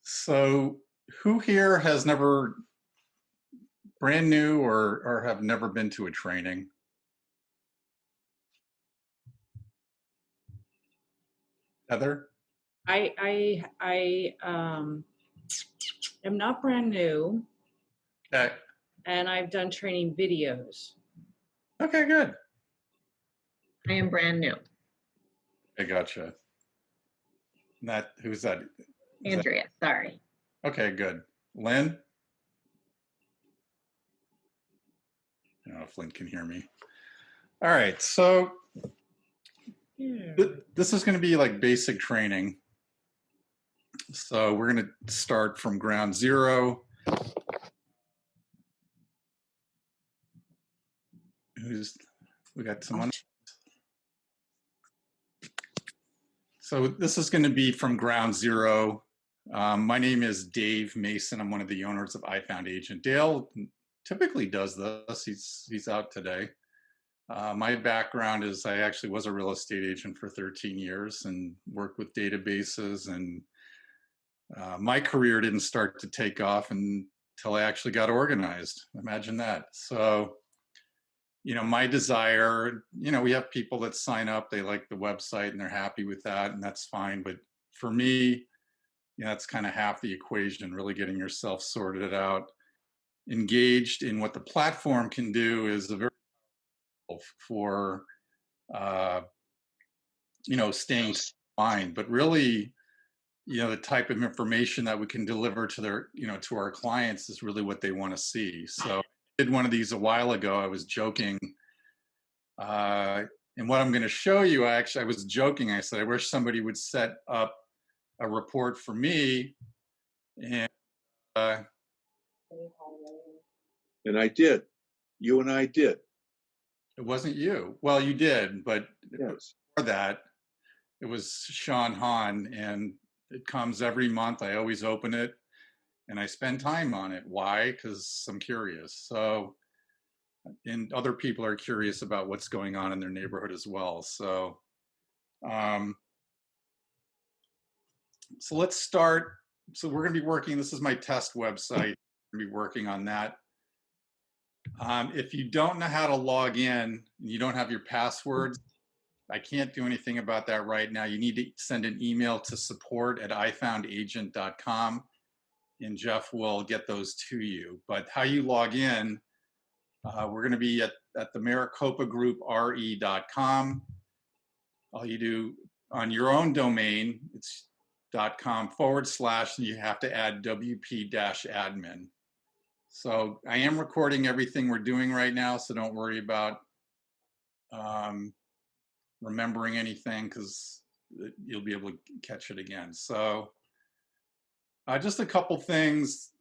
So, who here has never brand new or have never been to a training? Heather? I am not brand new, Okay. and I've done training videos. Okay, good. I am brand new. I gotcha. That who's that? Is that Andrea, sorry. okay? Good. Lynn? I don't know if Lynn can hear me. All right. So Yeah. this is going to be like basic training. So we're going to start from ground zero. We got someone. So this is going to be from ground zero. My name is Dave Mason. I'm one of the owners of iFound Agent. Dale typically does this. He's out today. My background is I actually was a real estate agent for 13 years and worked with databases. And my career didn't start to take off until I actually got organized. Imagine that. So, my desire, we have people that sign up, they like the website and they're happy with that, and that's fine. But for me, that's kind of half the equation, really getting yourself sorted out, engaged in what the platform can do is a very for staying in mind, but really, the type of information that we can deliver to to our clients is really what they want to see. So I did one of these a while ago. I was joking. And what I'm going to show you, I was joking. I said, I wish somebody would set up a report for me. And and I did. You and I did. It wasn't you. Well, you did, but Yes. before that, it was Sean Hahn, and it comes every month. I always open it, and I spend time on it. Why? Because I'm curious. So, and other people are curious about what's going on in their neighborhood as well. So, so let's start. So we're going to be working. This is my test website. We're going to be working on that. If you don't know how to log in and you don't have your passwords, I can't do anything about that right now. You need to send an email to support@ifoundagent.com, and Jeff will get those to you. But how you log in, we're going to be at the Maricopa Group re.com. All you do on your own domain, it's .com / and you have to add WP-admin. So I am recording everything we're doing right now, so don't worry about remembering anything, because you'll be able to catch it again. So just a couple things.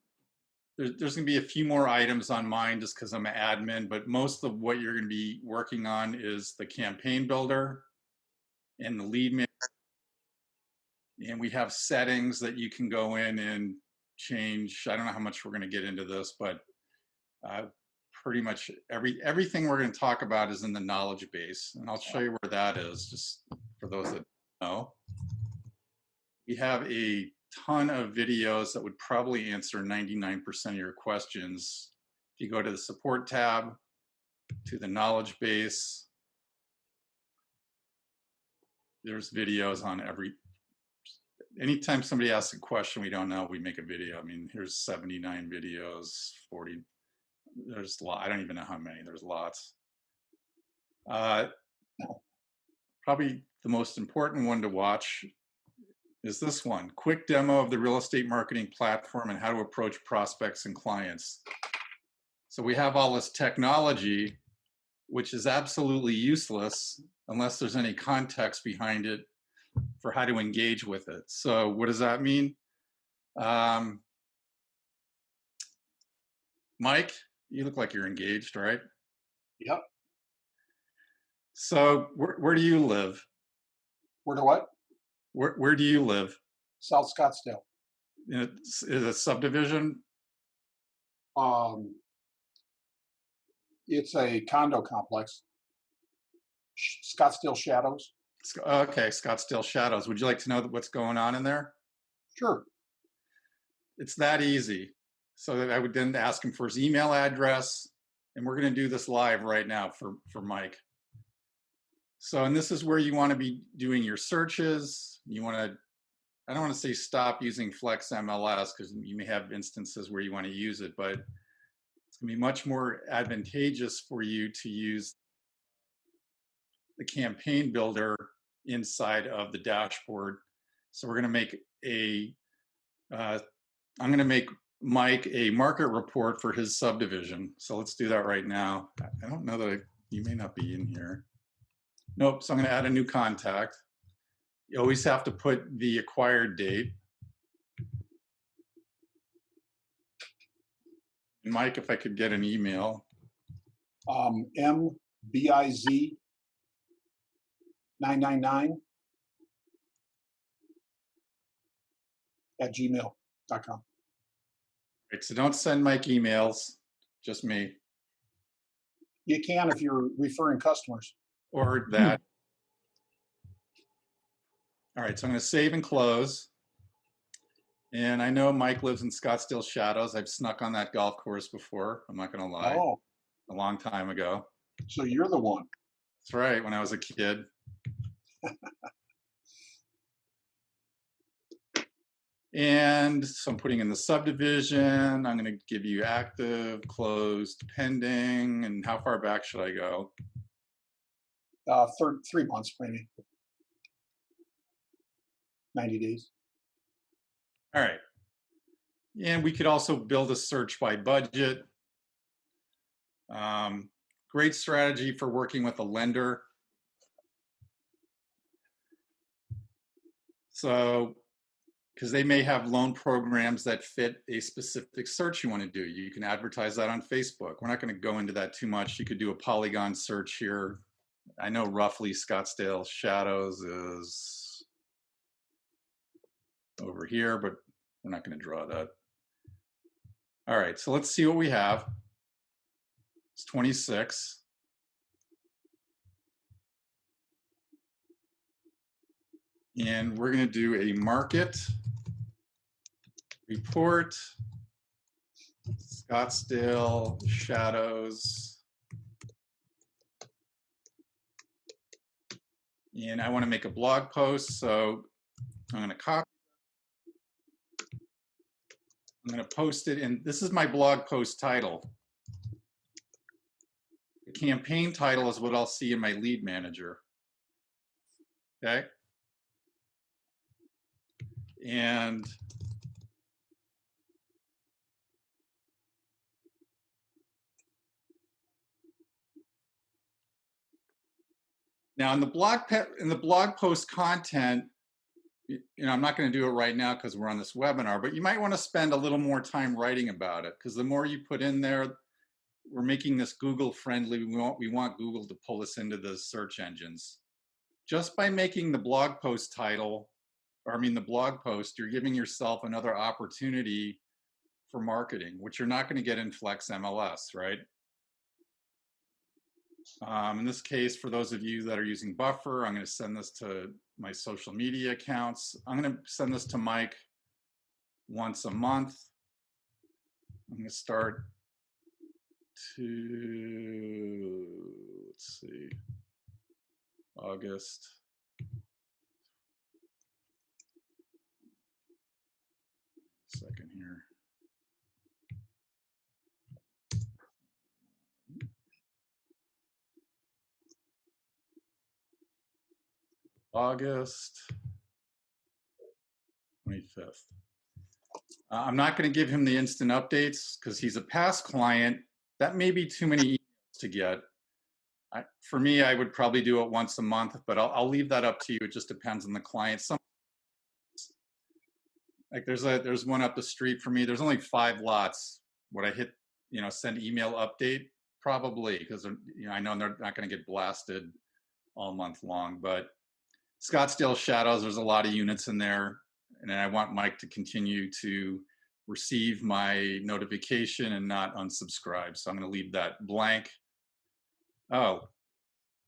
There's going to be a few more items on mine just because I'm an admin, but most of what you're going to be working on is the campaign builder and the lead manager. And we have settings that you can go in and change. I don't know how much we're going to get into this, but pretty much everything we're going to talk about is in the knowledge base, and I'll show you where that is, just for those that don't know. We have a ton of videos that would probably answer 99% of your questions. If you go to the support tab, to the knowledge base, there's videos on anytime somebody asks a question we don't know, we make a video. I mean, here's 79 videos, 40. There's a lot. I don't even know how many. There's lots. Probably the most important one to watch is this one: quick demo of the real estate marketing platform and how to approach prospects and clients. So we have all this technology, which is absolutely useless unless there's any context behind it for how to engage with it. So what does that mean? Mike, you look like you're engaged, right? Yep. So where do you live? Where do what? Where do you live? South Scottsdale. Is it a subdivision? It's a condo complex. Scottsdale Shadows. Okay, Scottsdale Shadows. Would you like to know what's going on in there? Sure. It's that easy. So that I would then ask him for his email address, and we're going to do this live right now for Mike. So, and this is where you want to be doing your searches. You want to, I don't want to say stop using Flex MLS because you may have instances where you want to use it, but it's going to be much more advantageous for you to use the campaign builder inside of the dashboard. So we're going to make I'm going to make Mike a market report for his subdivision. So let's do that right now. I don't know that you may not be in here. Nope. So I'm going to add a new contact. You always have to put the acquired date. And Mike, if I could get an email. MBIZ 999 @gmail.com. Right, so don't send Mike emails, just me. You can if you're referring customers. Or that. All right, so I'm going to save and close. And I know Mike lives in Scottsdale Shadows. I've snuck on that golf course before. I'm not going to lie. Oh, A long time ago. so you're the one. That's right, when I was a kid. And so I'm putting in the subdivision. I'm going to give you active, closed, pending, and how far back should I go? 3 months, maybe. 90 days. All right. And we could also build a search by budget. Great strategy for working with a lender. So, because they may have loan programs that fit a specific search you want to do. You can advertise that on Facebook. We're not going to go into that too much. You could do a Polygon search here. I know roughly Scottsdale Shadows is over here, but we're not going to draw that. All right, so let's see what we have. It's 26. And we're going to do a market report, Scottsdale Shadows. And I want to make a blog post, so I'm going to copy. I'm going to post it, and this is my blog post title. The campaign title is what I'll see in my lead manager. Okay? And now in the blog post content, I'm not going to do it right now because we're on this webinar, but you might want to spend a little more time writing about it, because the more you put in there, we're making this Google friendly. We want Google to pull us into the search engines. Just by making the blog post title, the blog post, you're giving yourself another opportunity for marketing, which you're not going to get in Flex MLS, right? In this case, for those of you that are using Buffer, I'm going to send this to my social media accounts. I'm going to send this to Mike once a month. I'm going to start let's see, August. Second here. August 25th. I'm not going to give him the instant updates because he's a past client. That may be too many emails to get. For me, I would probably do it once a month, but I'll leave that up to you. It just depends on the client. Like there's one up the street for me. There's only 5 lots. Would I hit, send email update? Probably, because I know they're not going to get blasted all month long. But Scottsdale Shadows, there's a lot of units in there, and I want Mike to continue to receive my notification and not unsubscribe. So I'm going to leave that blank. Oh,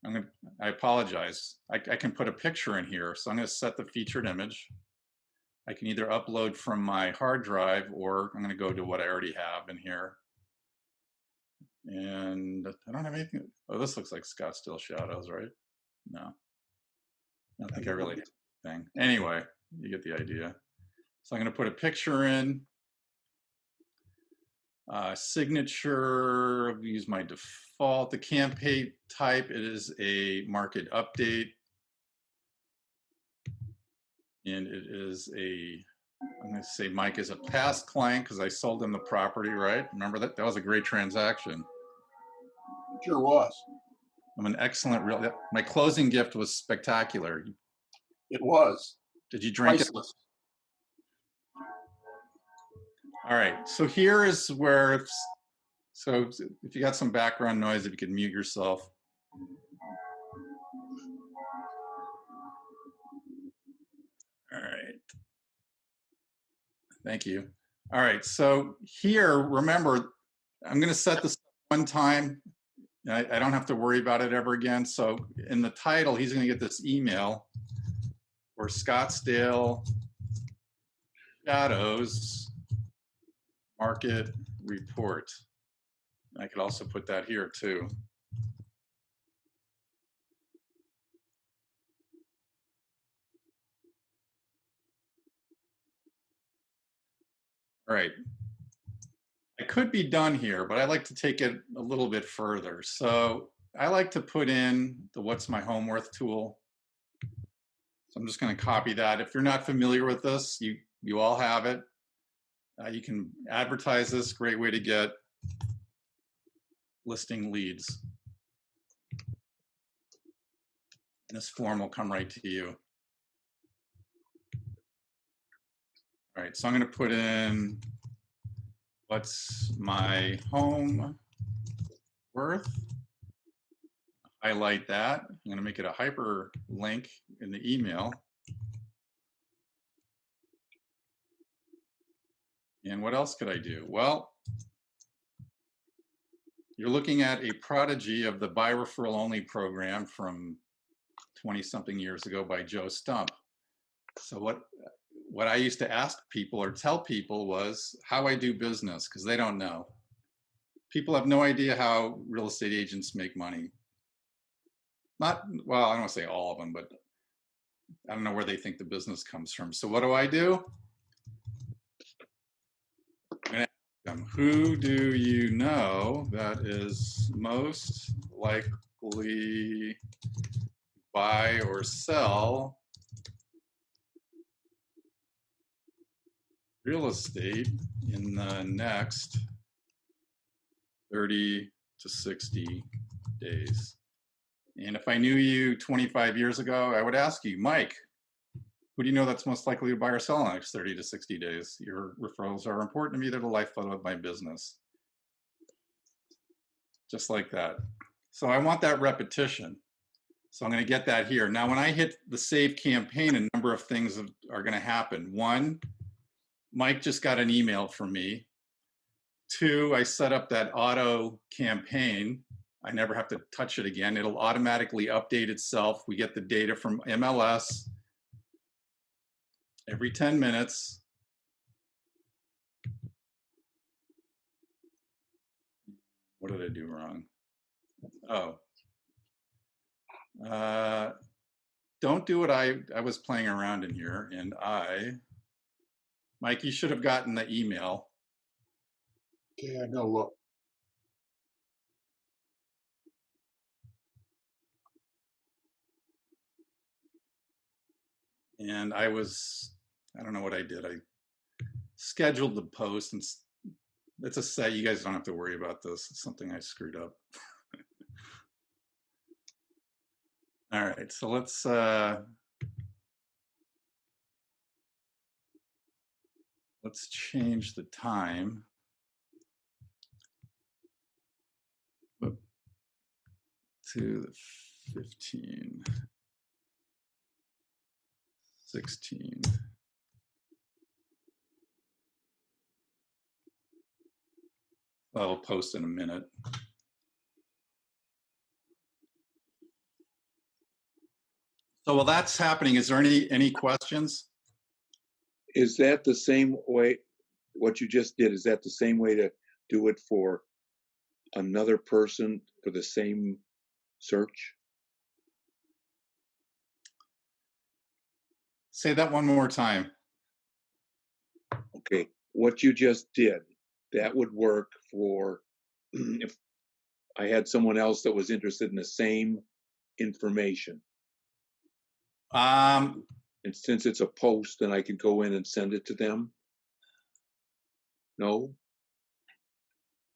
I apologize. I can put a picture in here. So I'm going to set the featured image. I can either upload from my hard drive or I'm going to go to what I already have in here. And I don't have anything. Oh, this looks like Scottsdale Shadows, right? No, I don't think I really have anything. Anyway, you get the idea. So I'm going to put a picture in. Signature, I'll use my default. The campaign type, it is a market update. And it is I'm going to say Mike is a past client because I sold him the property, right? Remember that? That was a great transaction. Sure was. I'm an excellent my closing gift was spectacular. It was. Did you drink it? Priceless. All right. So here is where, so if you got some background noise, if you could mute yourself. All right. Thank you. All right. So here, remember, I'm going to set this one time. I don't have to worry about it ever again. So in the title, he's going to get this email for Scottsdale Shadows Market Report. I could also put that here too. All right. I could be done here, but I like to take it a little bit further. So I like to put in the What's My Home Worth tool. So I'm just going to copy that. If you're not familiar with this, you all have it. You can advertise this, great way to get listing leads. And this form will come right to you. All right, so I'm going to put in what's my home worth. Highlight that. I'm going to make it a hyperlink in the email. And what else could I do? Well, you're looking at a prodigy of the Buy Referral Only program from 20-something years ago by Joe Stump. So what I used to ask people or tell people was how I do business, because they don't know. People have no idea how real estate agents make money. Well, I don't want to say all of them, but I don't know where they think the business comes from. So what do? I'm going to ask them, who do you know that is most likely to buy or sell real estate in the next 30 to 60 days? And if I knew you 25 years ago, I would ask you, Mike, who do you know that's most likely to buy or sell in the next 30 to 60 days? Your referrals are important to me. They're the lifeblood of my business. Just like that. So I want that repetition. So I'm going to get that here. Now, when I hit the save campaign, a number of things are going to happen. One, Mike just got an email from me. Two, I set up that auto campaign. I never have to touch it again. It'll automatically update itself. We get the data from MLS every 10 minutes. What did I do wrong? Oh. Don't do what I was playing around in here. And Mike, you should have gotten the email. Okay, I go look. And I don't know what I did. I scheduled the post, and it's a set. You guys don't have to worry about this. It's something I screwed up. All right, so let's change the time to the 15, 16. I'll post in a minute. So while that's happening, is there any questions? Is that the same way, what you just did, is that the same way to do it for another person for the same search? Say that one more time. Okay, what you just did, that would work for if I had someone else that was interested in the same information. Um, And since it's a post, then I could go in and send it to them? No?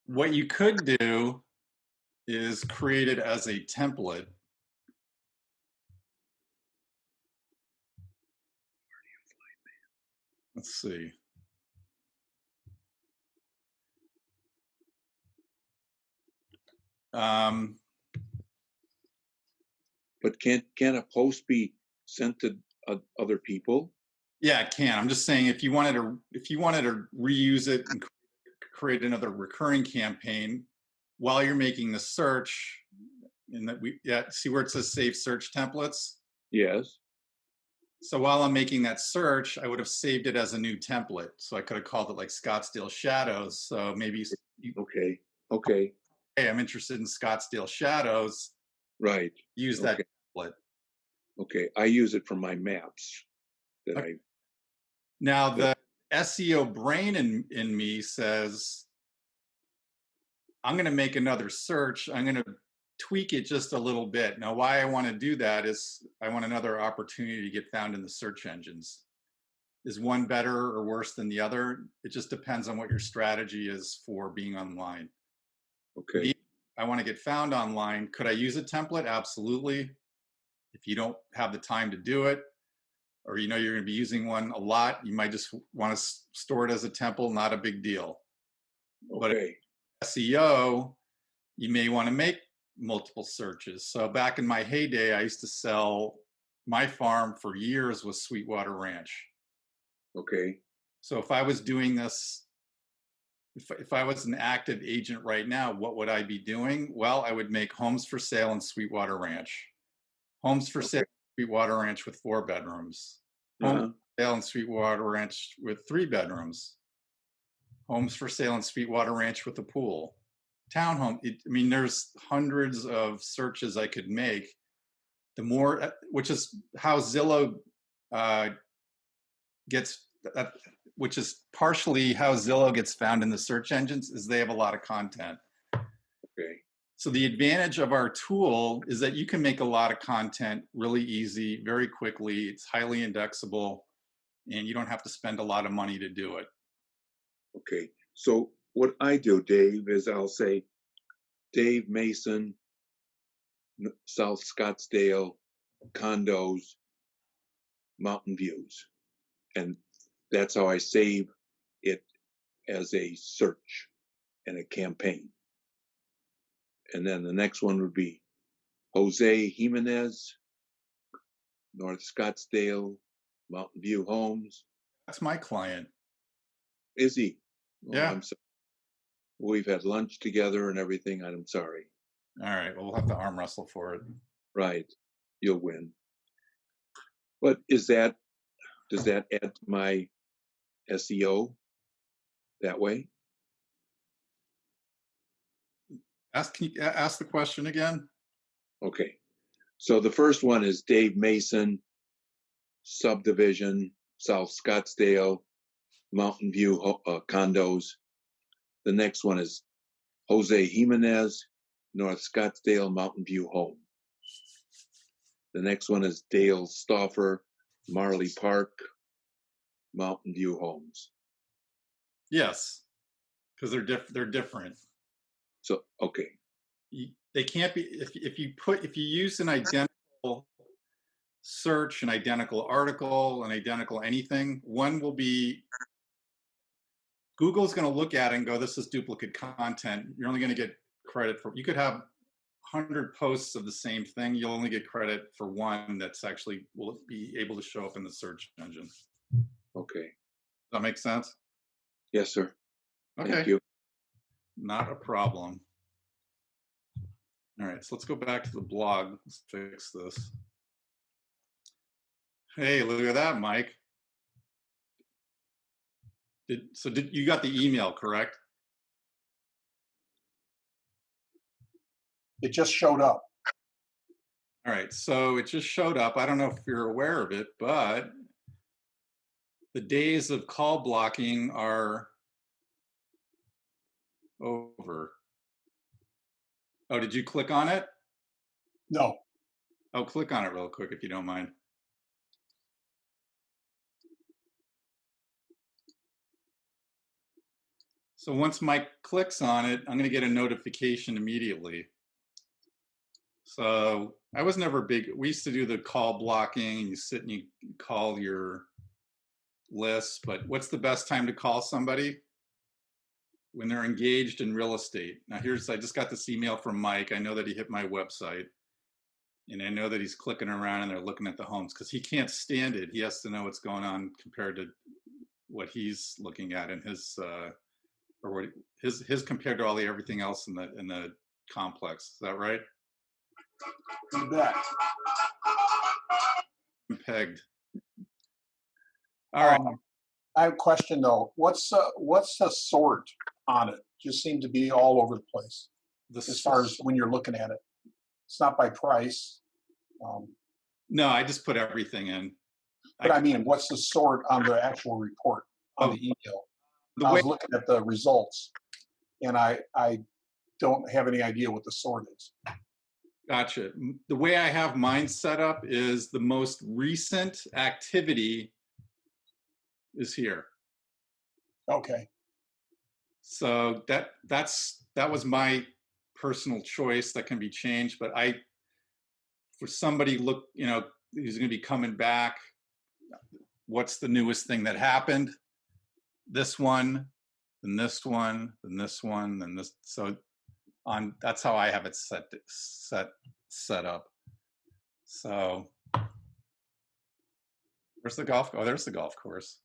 what you could do is create it as a template. Let's see. Um, But can a post be sent to other people? yeah, it can. I'm just saying if you wanted to reuse it and create another recurring campaign while you're making the search, and that see where it says save search templates. Yes. So while I'm making that search, I would have saved it as a new template. So I could have called it like Scottsdale Shadows. So maybe Okay. Okay. hey, I'm interested in Scottsdale Shadows. Right. Use that Okay. template. Okay. I use it for my maps that Okay. Now the SEO brain in me says, I'm going to make another search. I'm going to tweak it just a little bit. Now, why I want to do that is I want another opportunity to get found in the search engines. Is one better or worse than the other? It just depends on what your strategy is for being online. Okay. I want to get found online. Could I use a template? Absolutely. If you don't have the time to do it, or you know you're going to be using one a lot, you might just want to store it as a template, not a big deal. But Okay. SEO, you may want to make multiple searches. So back in my heyday, I used to sell, my farm for years was Sweetwater Ranch. Okay. So if I was doing this, if I was an active agent right now, what would I be doing? Well, I would make homes for sale in Sweetwater Ranch, homes for sale in Sweetwater Ranch with 4 bedrooms, homes Uh-huh. for sale in Sweetwater Ranch with 3 bedrooms, homes for sale in Sweetwater Ranch with a pool, townhome. I mean, there's hundreds of searches I could make. The more, which is how Zillow gets, which is partially how Zillow gets found in the search engines, is they have a lot of content. Okay. So the advantage of our tool is that you can make a lot of content really easy, very quickly. It's highly indexable, and you don't have to spend a lot of money to do it. Okay. So what I do, Dave, is I'll say Dave Mason, South Scottsdale, condos, mountain views. And that's how I save it as a search and a campaign. And then the next one would be Jose Jimenez, North Scottsdale, Mountain View Homes. That's my client. Is he? Oh, Yeah. I'm sorry. We've had lunch together and everything. I'm sorry. All right. Well, we'll have to arm wrestle for it. Right. You'll win. But does that add to my SEO that way? Can you ask the question again? Okay. So the first one is Dave Mason, subdivision, South Scottsdale, Mountain View condos. The next one is Jose Jimenez, North Scottsdale, Mountain View home. The next one is Dale Stauffer, Marley Park, Mountain View homes. Yes, because they're different. So, okay. They can't be, if you use an identical search, an identical article, an identical anything, one will be, Google's going to look at it and go, this is duplicate content. You're only going to get credit for, you could have 100 posts of the same thing. You'll only get credit for one that's actually will be able to show up in the search engine. Okay. Does that make sense? Yes, sir. Okay. Thank you. Not a problem. All right, so let's go back to the blog. Let's fix this. Hey, look at that, Mike. Did you got the email, correct? It just showed up. All right, so it just showed up. I don't know if you're aware of it, but the days of call blocking are over. Oh, did you click on it? No, Oh, click on it real quick if you don't mind. So once Mike clicks on it, I'm going to get a notification immediately. So I was never big. We used to do the call blocking, and you sit and you call your list. But what's the best time to call somebody? When they're engaged in real estate. Now I just got this email from Mike. I know that he hit my website, and I know that he's clicking around and they're looking at the homes because he can't stand it. He has to know what's going on compared to what he's looking at in his or what his compared to everything else in the complex. Is that right? you bet. I'm pegged. All right. I have a question though. What's the sort on it? Just seemed to be all over the place as far as when you're looking at it. It's not by price. No, I just put everything in. But I mean, what's the sort on the actual report on the email? I was looking at the results, and I don't have any idea what the sort is. Gotcha. The way I have mine set up is the most recent activity is here. Okay. So that was my personal choice that can be changed. But for somebody who's going to be coming back, what's the newest thing that happened? This one, then this one, then this one, then this. So that's how I have it set up. So where's the golf? Oh, there's the golf course.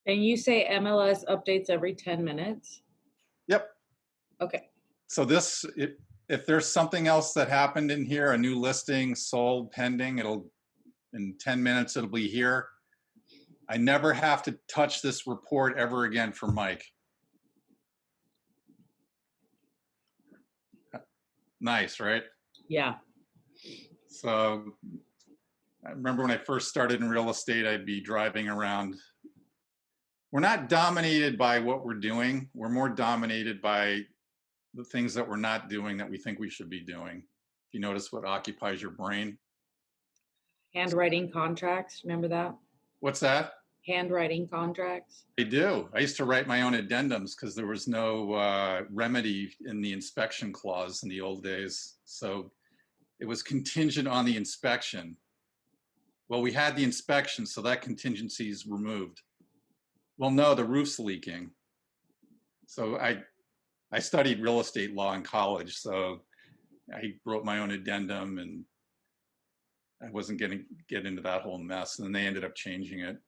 And you say MLS updates every 10 minutes? Yep. Okay. So if there's something else that happened in here, a new listing, sold, pending, in 10 minutes, it'll be here. I never have to touch this report ever again for Mike. Nice, right? Yeah. So I remember when I first started in real estate, I'd be driving around. We're not dominated by what we're doing. We're more dominated by the things that we're not doing that we think we should be doing. If you notice what occupies your brain. Handwriting contracts, remember that? What's that? Handwriting contracts. I do. I used to write my own addendums because there was no remedy in the inspection clause in the old days. So it was contingent on the inspection. Well, we had the inspection, so that contingency is removed. Well, no, the roof's leaking. So I studied real estate law in college, so I wrote my own addendum, and I wasn't get into that whole mess. And then they ended up changing it.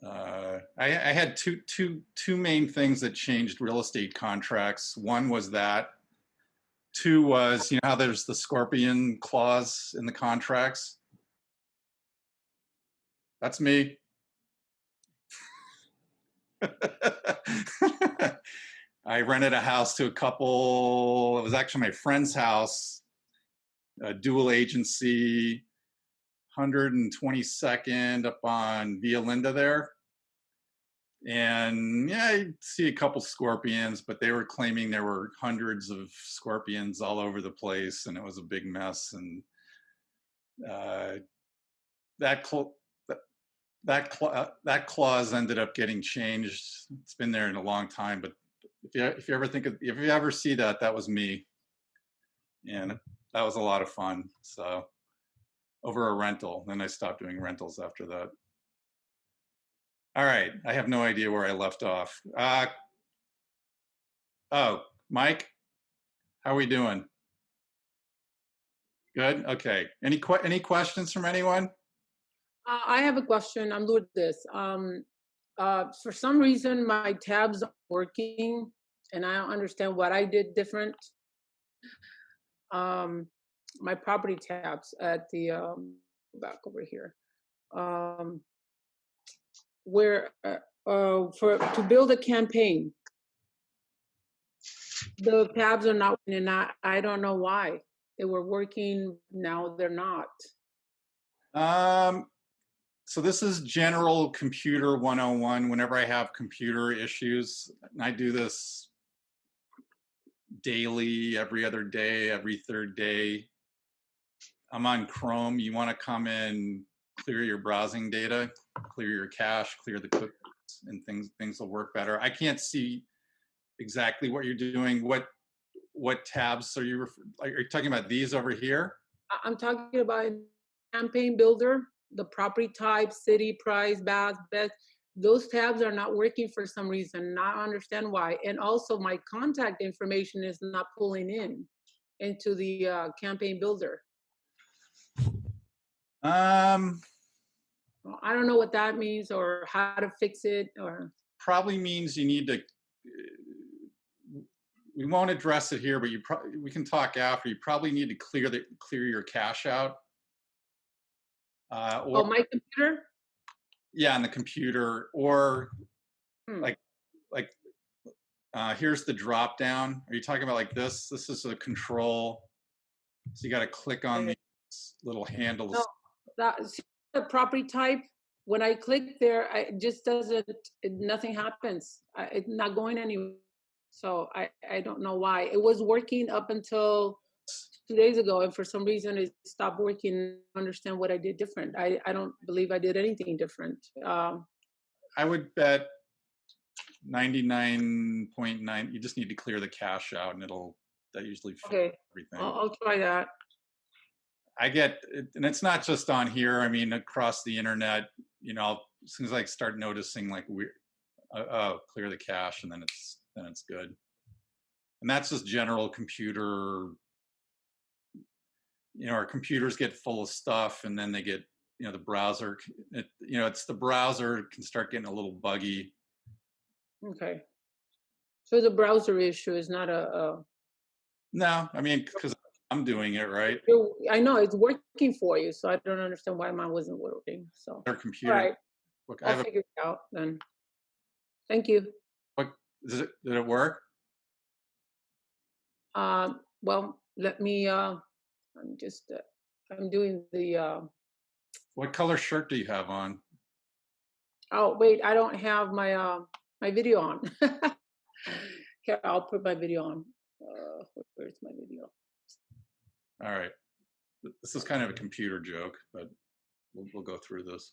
I had two main things that changed real estate contracts. One was that. Two was, you know how there's the scorpion clause in the contracts? That's me. I rented a house to a couple. It was actually my friend's house, a dual agency, 122nd up on Via Linda there. And yeah, I see a couple scorpions, but they were claiming there were hundreds of scorpions all over the place, and it was a big mess. And that clause ended up getting changed. It's been there in a long time, but if you ever see that, that was me, and that was a lot of fun. So over a rental, then I stopped doing rentals after that. All right, I have no idea where I left off. Oh, Mike, how are we doing? Good. Okay. Any questions from anyone? I have a question. I'm Lourdes. For some reason, my tabs aren't working, and I don't understand what I did different. My property tabs at the back over here, where to build a campaign. The tabs are not, and I don't know why. They were working, now they're not. So this is general computer 101. Whenever I have computer issues, and I do this daily, every other day, every third day. I'm on Chrome. You want to come in, clear your browsing data, clear your cache, clear the cookies, and things will work better. I can't see exactly what you're doing. What tabs are you are you talking about? These over here? I'm talking about campaign builder, the property type, city, price, bath, best. Those tabs are not working for some reason. Not understand why. And also my contact information is not pulling in into the campaign builder. I don't know what that means or how to fix it or. Probably means you need to. We won't address it here, but we can talk after. You probably need to clear your cache out. Or, Oh, my computer? yeah, on the computer, or like here's the drop down. Are you talking about like this? This is a control. So you got to click on these little handles. No, see the property type. When I click there, it just doesn't. Nothing happens. It's not going anywhere. So I don't know why. It was working up until 2 days ago, and for some reason it stopped working. I understand what I did different. I don't believe I did anything different. I would bet 99.9. You just need to clear the cache out, and that usually fixes everything. I'll try that. I get, and it's not just on here. I mean, across the internet. You know, as soon as I start noticing like clear the cache, and then it's good. And that's just general computer. You know, our computers get full of stuff, and then they get, you know, the browser. It's the browser can start getting a little buggy. Okay. So the browser issue is not a. No, I mean, because I'm doing it right. I know it's working for you, so I don't understand why mine wasn't working. So. Our computer. All right. Look, I'll figure it out then. Thank you. Did it work? Well, let me. I'm just. I'm doing the. What color shirt do you have on? Oh wait, I don't have my my video on. Here, I'll put my video on. Where's my video? All right. This is kind of a computer joke, but we'll go through this.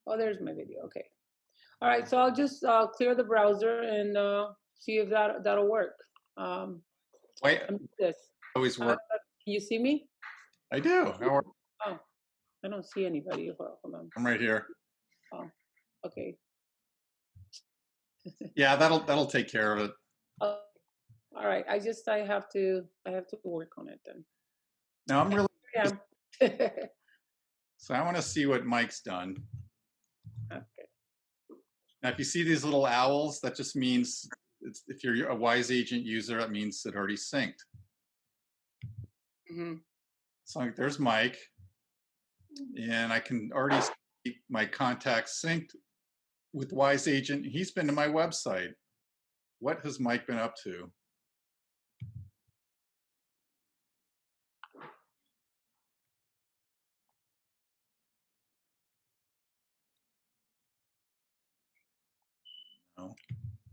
Oh, there's my video. Okay. All right. So I'll just clear the browser and see if that'll work. Wait. This. Always work. Can you see me? I do. Oh, I don't see anybody. Hold on. I'm right here. Oh, okay. Yeah, that'll take care of it. All right. I have to work on it then. No, I'm really. Yeah. So I want to see what Mike's done. Okay. Now, if you see these little owls, that just means if you're a Wise Agent user, that means it already synced. Mm-hmm. So there's Mike, and I can already see my contacts synced with Wise Agent. He's been to my website. What has Mike been up to? No.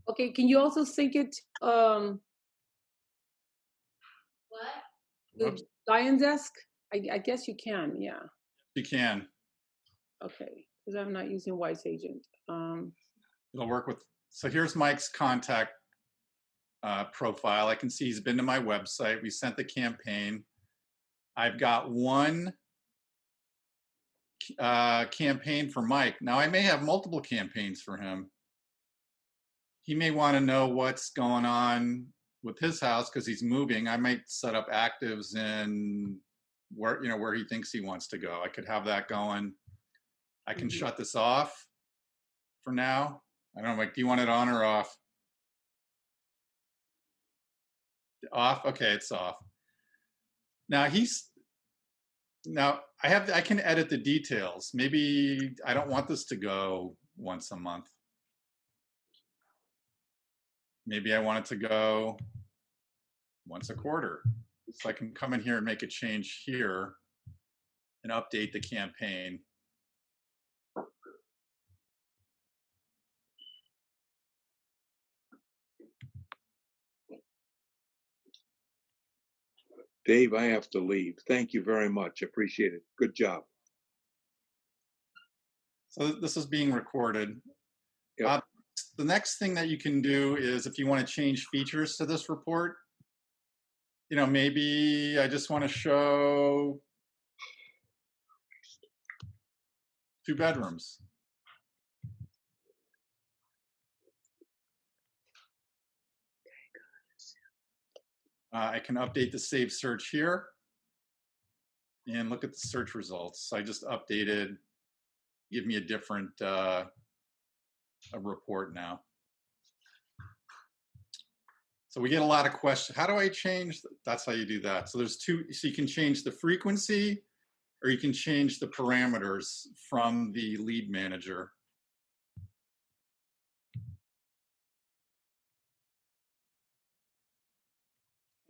Okay, can you also sync it What? the Lion's Desk? I guess you can, yeah. You can. Okay, because I'm not using Wise Agent. It'll work with. So here's Mike's contact profile. I can see he's been to my website. We sent the campaign. I've got one campaign for Mike. Now I may have multiple campaigns for him. He may want to know what's going on with his house because he's moving. I might set up actives in where he thinks he wants to go. I could have that going. I can shut this off for now. I don't know, Mike, do you want it on or off? Off? Okay, it's off. Now Now, I can edit the details. Maybe I don't want this to go once a month. Maybe I want it to go once a quarter. So I can come in here and make a change here and update the campaign. Dave, I have to leave. Thank you very much. Appreciate it. Good job. So this is being recorded. Yep. The next thing that you can do is if you want to change features to this report, you know, maybe I just want to show 2 bedrooms. I can update the saved search here and look at the search results. I just updated, give me a different a report now. So we get a lot of questions. How do I change? That's how you do that. So there's 2, so you can change the frequency or you can change the parameters from the lead manager.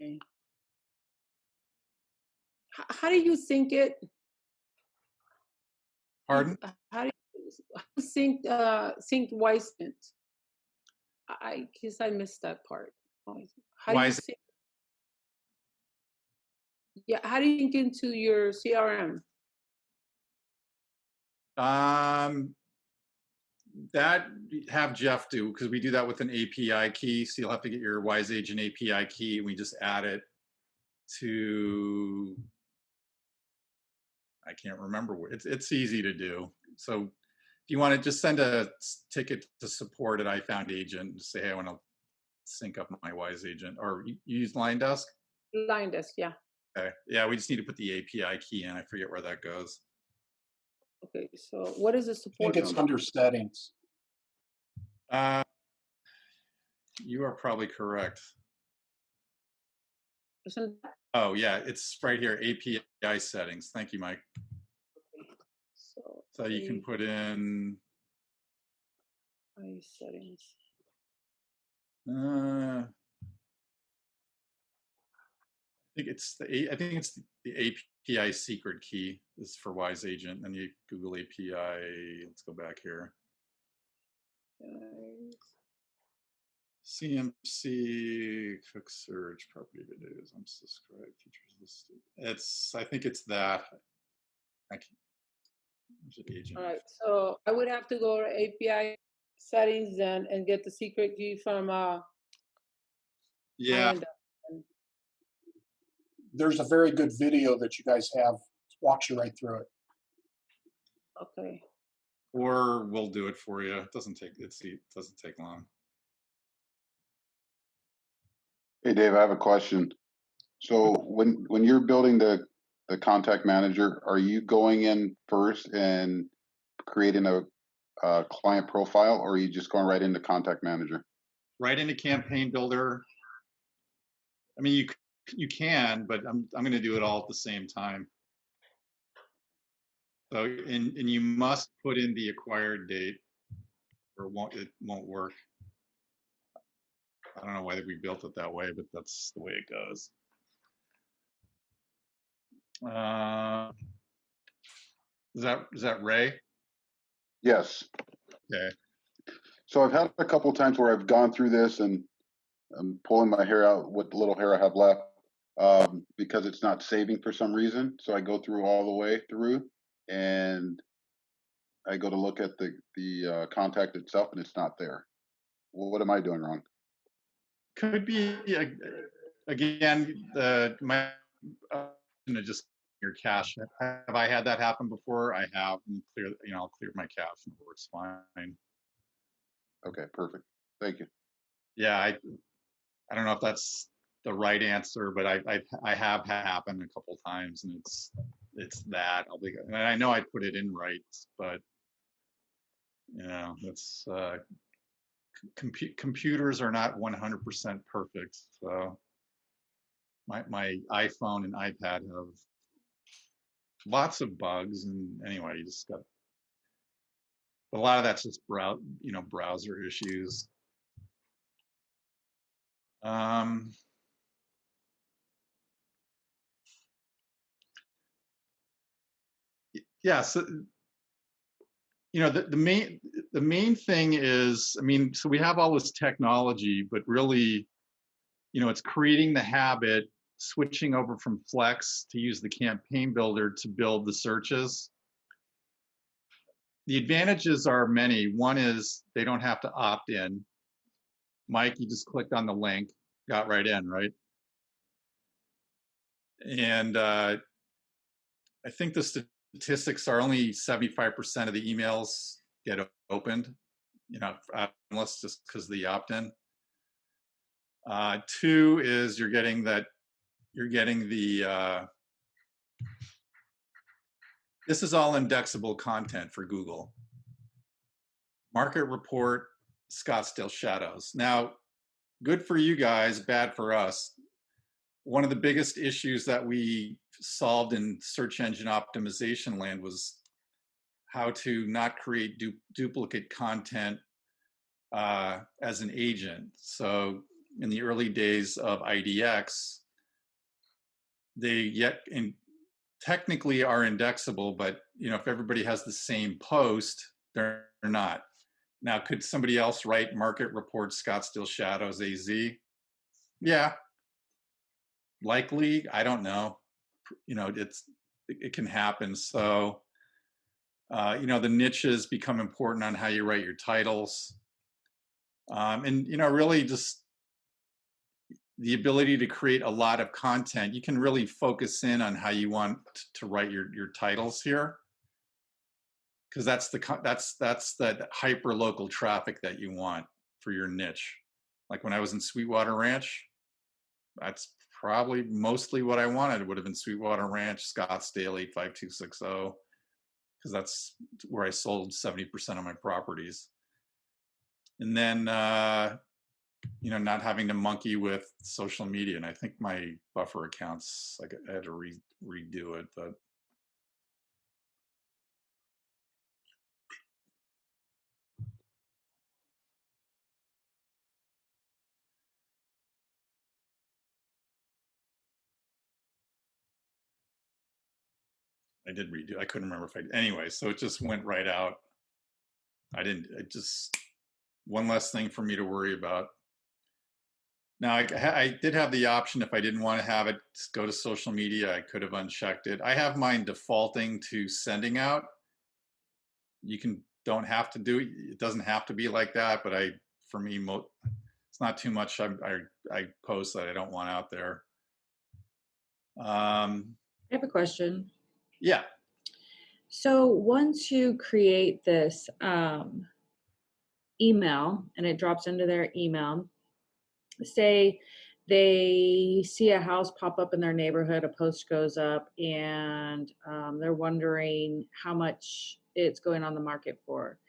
Okay. How do you sync it? Pardon? How do you sync Wisement? I guess I missed that part. How do you Wise- sync? Yeah, how do you link into your CRM? That have Jeff do, because we do that with an API key. So you'll have to get your Wise Agent API key and we just add it to, I can't remember where, it's easy to do. So if you want to just send a ticket to support at iFoundAgent and say, hey, I want to sync up my Wise Agent, or you use LineDesk? LineDesk, yeah. Okay. Yeah, we just need to put the API key in. I forget where that goes. Okay, so what is the I support think it's number? under settings. You are probably correct. Isn't- Oh yeah, it's right here, API settings. Thank you, Mike. So you can put in, API settings. I think it's the API secret key is for Wise Agent. And you Google API. Let's go back here. CMC, quick search, property videos, unsubscribe, features listed. I think it's that. I can, where's the agent? All right, so I would have to go to API settings and get the secret key from Yeah, LineDesk. There's a very good video that you guys have. Walks you right through it. Okay. or we'll do it for you. It doesn't take long. Hey, Dave, I have a question. So when you're building the contact manager, are you going in first and creating a client profile, or are you just going right into contact manager? Right into Campaign Builder. I mean, you can, but I'm going to do it all at the same time. So, and you must put in the acquired date, or it won't work. I don't know why we built it that way, but that's the way it goes. Is that Ray? Yes. Okay. So I've had a couple of times where I've gone through this and I'm pulling my hair out, what little hair I have left, because it's not saving for some reason. So I go through all the way through and I go to look at the contact itself and it's not there. Well, what am I doing wrong? Could be again just your cache. Have I had that happen before? I have. And I'll clear my cache and it works fine. Okay, perfect. Thank you. Yeah, I don't know if that's the right answer, but I have happened a couple times, and it's that. And I know I put it in right, but that's computers are not 100% perfect. So my iPhone and iPad have lots of bugs. And anyway, you just got, a lot of that's just browser issues. Yeah, so the main thing is, I mean, so we have all this technology, but really, it's creating the habit, switching over from Flex to use the campaign builder to build the searches. The advantages are many. One is they don't have to opt in. Mike, you just clicked on the link, got right in, right? And I think the statistics are only 75% of the emails get opened, unless just because of the opt-in. Two is you're getting the this is all indexable content for Google. Market report, Scottsdale Shadows. Now, good for you guys, bad for us. One of the biggest issues that we solved in search engine optimization land was how to not create duplicate content as an agent. So in the early days of IDX, they technically are indexable, but if everybody has the same post, they're not. Now, could somebody else write market report Scottsdale Shadows AZ? Yeah, likely. I don't know. It can happen. So, the niches become important on how you write your titles, and really just the ability to create a lot of content. You can really focus in on how you want to write your titles here, because that's the hyper local traffic that you want for your niche. Like when I was in Sweetwater Ranch, that's probably mostly what I wanted. It would have been Sweetwater Ranch, Scottsdale 85260, because that's where I sold 70% of my properties. And then not having to monkey with social media. And I think my buffer accounts, like I had to redo it, but I did redo. I couldn't remember if I, anyway, so it just went right out. One less thing for me to worry about. Now, I did have the option, if I didn't want to have it go to social media, I could have unchecked it. I have mine defaulting to sending out. Don't have to do it. It doesn't have to be like that, but for me, it's not too much I post that I don't want out there. I have a question. Yeah. So once you create this email and it drops into their email, say they see a house pop up in their neighborhood, a post goes up, and they're wondering how much it's going on the market for.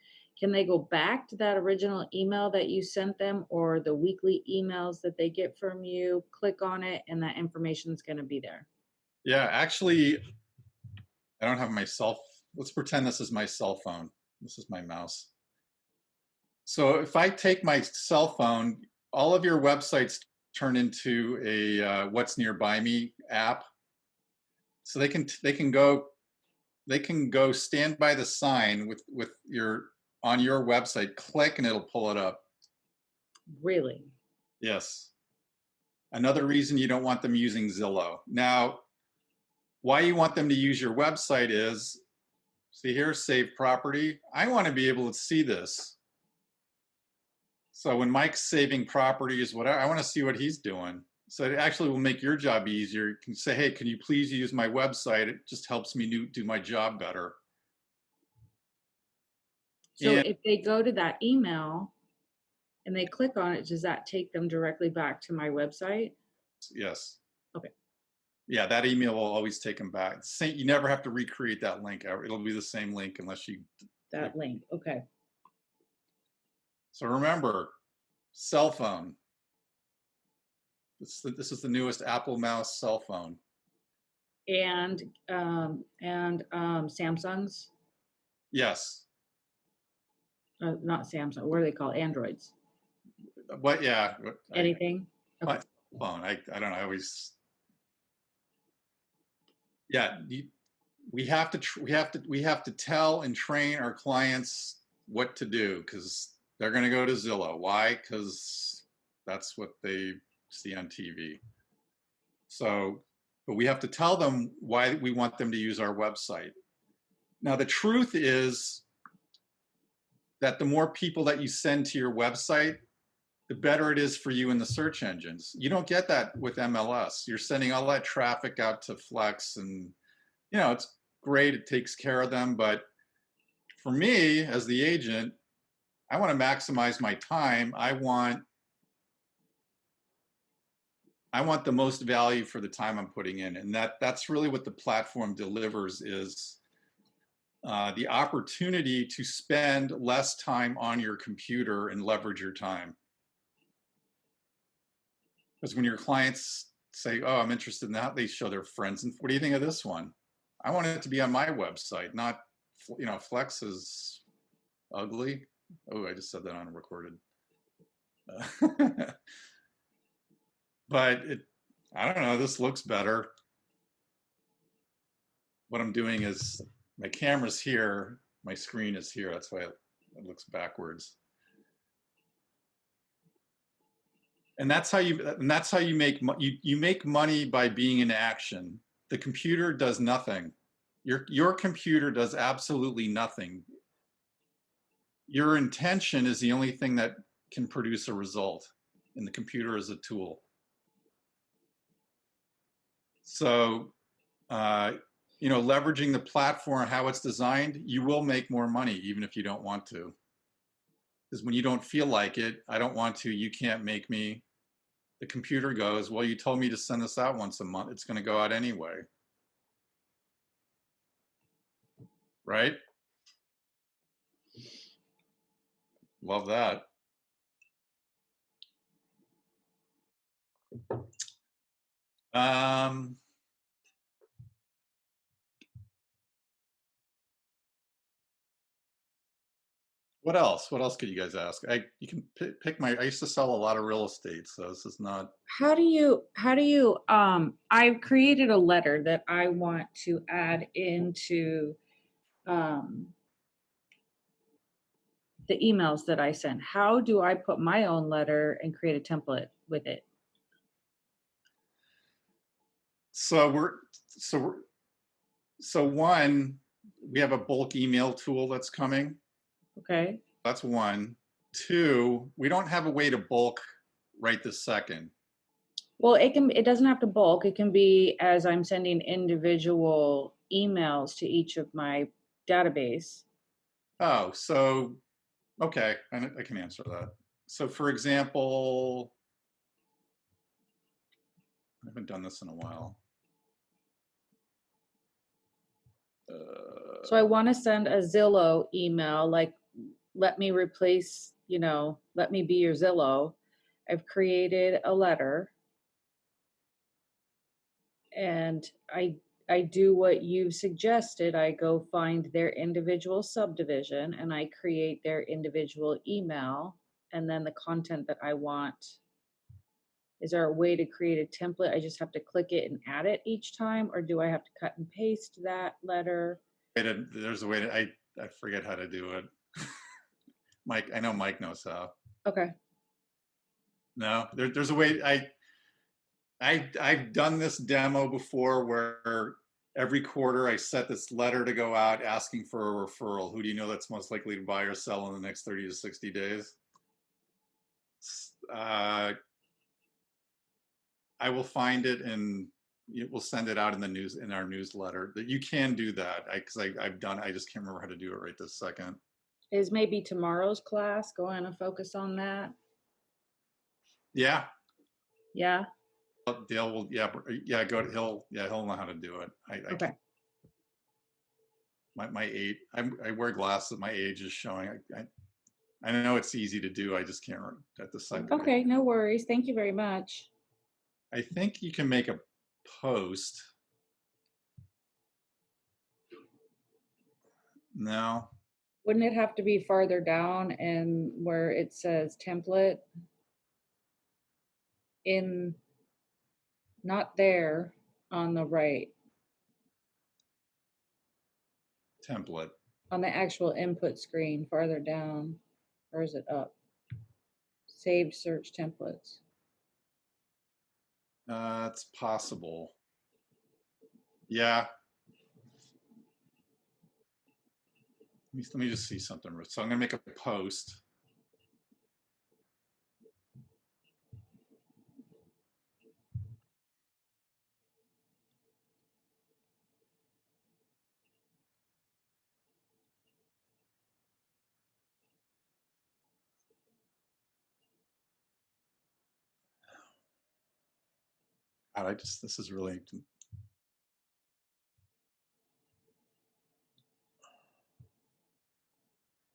Can they go back to that original email that you sent them, or the weekly emails that they get from you, click on it, and that information is going to be there? Yeah, actually, I don't have my let's pretend this is my cell phone. This is my mouse. So if I take my cell phone, all of your websites turn into a What's Nearby Me app. So they can go stand by the sign with on your website, click, and it'll pull it up. Really? Yes. Another reason you don't want them using Zillow. Now, why you want them to use your website is, see here, save property. I want to be able to see this. So when Mike's saving properties, whatever, I want to see what he's doing. So it actually will make your job easier. You can say, hey, can you please use my website? It just helps me do my job better. So if they go to that email and they click on it, does that take them directly back to my website? Yes. Okay. Yeah, that email will always take them back. You never have to recreate that link. It'll be the same link unless you. That link, okay. So remember, cell phone. This is the newest Apple Mouse cell phone. and Samsungs, Yes. not Samsung, what are they called? Androids. But yeah, Anything? Okay. my phone. I don't know. I always. Yeah, we have to tell and train our clients what to do because they're going to go to Zillow. Why? Because that's what they see on TV. So, but we have to tell them why we want them to use our website. Now, the truth is that the more people that you send to your website, the better it is for you in the search engines. You don't get that with MLS. You're sending all that traffic out to Flex, and it's great. It takes care of them. But for me, as the agent, I want to maximize my time. I want the most value for the time I'm putting in. And that's really what the platform delivers is the opportunity to spend less time on your computer and leverage your time. Because when your clients say, oh, I'm interested in that, they show their friends. And what do you think of this one? I want it to be on my website, not, Flex is ugly. Oh, I just said that on a recorded. But I don't know, this looks better. What I'm doing is my camera's here, my screen is here. That's why it looks backwards. And that's how you make money by being in action. The computer does nothing. Your computer does absolutely nothing. Your intention is the only thing that can produce a result, and the computer is a tool. So, leveraging the platform, how it's designed, you will make more money even if you don't want to. Because when you don't feel like it, I don't want to, you can't make me. The computer goes, well, you told me to send this out once a month. It's going to go out anyway. Right? Love that. What else? What else could you guys ask? You can pick I used to sell a lot of real estate, so this is not. How do you, I've created a letter that I want to add into the emails that I send. How do I put my own letter and create a template with it? So one, we have a bulk email tool that's coming. Okay. That's one. Two, we don't have a way to bulk right this second. Well, it doesn't have to bulk. It can be as I'm sending individual emails to each of my database. Oh, so, okay, I can answer that. So for example, I haven't done this in a while. So I want to send a Zillow email, like, let me replace, let me be your Zillow. I've created a letter and I do what you've suggested. I go find their individual subdivision and I create their individual email and then the content that I want. Is there a way to create a template? I just have to click it and add it each time, or do I have to cut and paste that letter? There's a way to, I forget how to do it. Mike, I know Mike knows how. Okay. No, there's a way. I've done this demo before where every quarter I set this letter to go out asking for a referral. Who do you know that's most likely to buy or sell in the next 30 to 60 days? I will find it and we'll send it out in our newsletter. That you can do that because I've done. I just can't remember how to do it right this second. Is maybe tomorrow's class going to focus on that? Yeah. Yeah. Dale will. Yeah. He'll know how to do it. Okay. My age. I wear glasses. My age is showing. I know it's easy to do. I just can't at the second. Okay. No worries. Thank you very much. I think you can make a post. No. Wouldn't it have to be farther down and where it says template? In, not there, on the right, Template. on the actual input screen, farther down, or is it up? Saved search templates. It's possible. Yeah. Let me just see something. So I'm gonna make a post. God, this is really.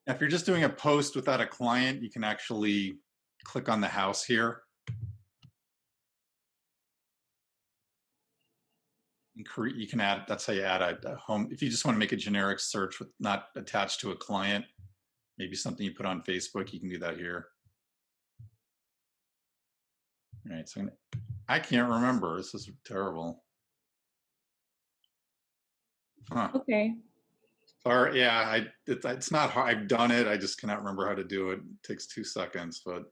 If you're just doing a post without a client, you can actually click on the house here. You can add, that's how you add a home. If you just want to make a generic search with not attached to a client, maybe something you put on Facebook, you can do that here. All right, so I can't remember. This is terrible. Huh. Okay. Sorry, yeah, it's not hard. I've done it. I just cannot remember how to do it. It takes 2 seconds, but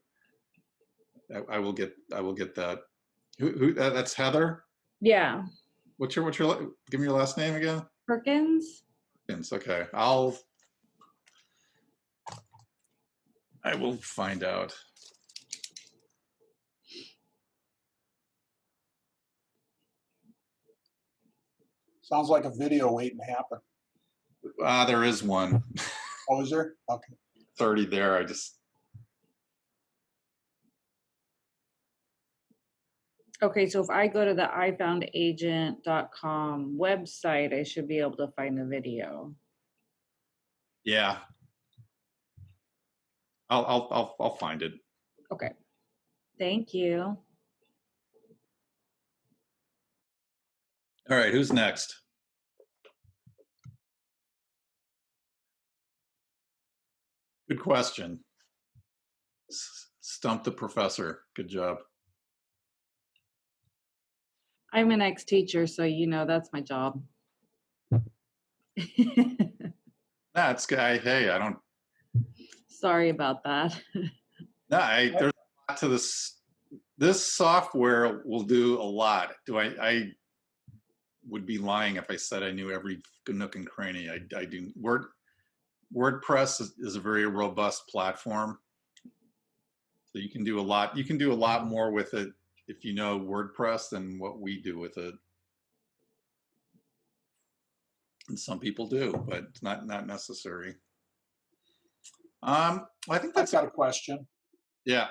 I will get that. Who that's Heather? Yeah. What's your give me your last name again? Perkins? Perkins. Okay. I will find out. Sounds like a video waiting to happen. There is one. Oh, is there? Okay. It's already there. I just. Okay, so if I go to the ifoundagent.com website, I should be able to find the video. Yeah. I'll find it. Okay. Thank you. All right, who's next? Good question. Stump the professor. Good job. I'm an ex-teacher, so you know that's my job. That's guy. Hey, I don't. Sorry about that. No, there's a lot to this. This software will do a lot. I would be lying if I said I knew every nook and cranny. I do. WordPress is a very robust platform, so you can do a lot. You can do a lot more with it if you know WordPress than what we do with it. And some people do, but it's not necessary. I think I've got a question. Yeah.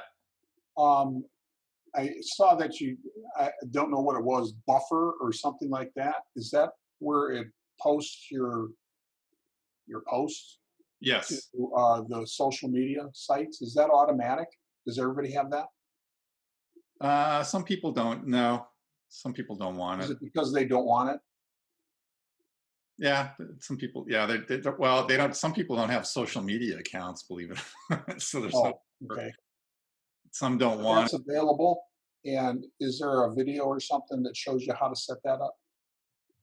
I saw that I don't know what it was, Buffer or something like that. Is that where it posts your posts Yes. to the social media sites? Is that automatic? Does everybody have that? Some people don't. No, some people don't want Is it. it because they don't want it? Yeah, some people. Yeah, well, they don't. Some people don't have social media accounts, believe it. So there's Okay. Some don't want That's available. And is there a video or something that shows you how to set that up?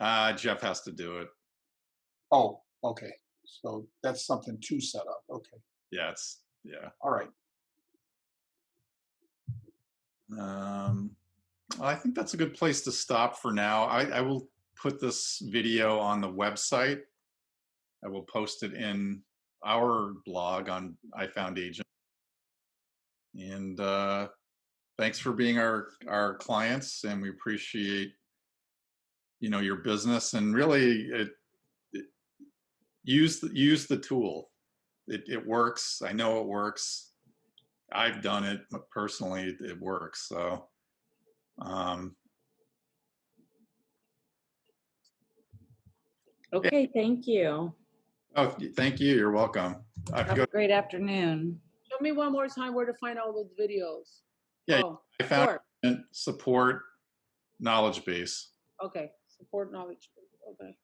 it. Jeff has to do it. Oh, okay. So that's something to set up. Okay. Yeah, All right. I think that's a good place to stop for now. I will put this video on the website. I will post it in our blog on iFoundAgent. And thanks for being our clients, and we appreciate your business, and really use the tool. It works. I know it works. I've done it personally. It works. So Okay, thank you. oh, thank you. You're welcome. Have a great afternoon. Show me one more time where to find all those videos. Yeah, Oh, I found sure. support knowledge base. Okay, support knowledge. Okay.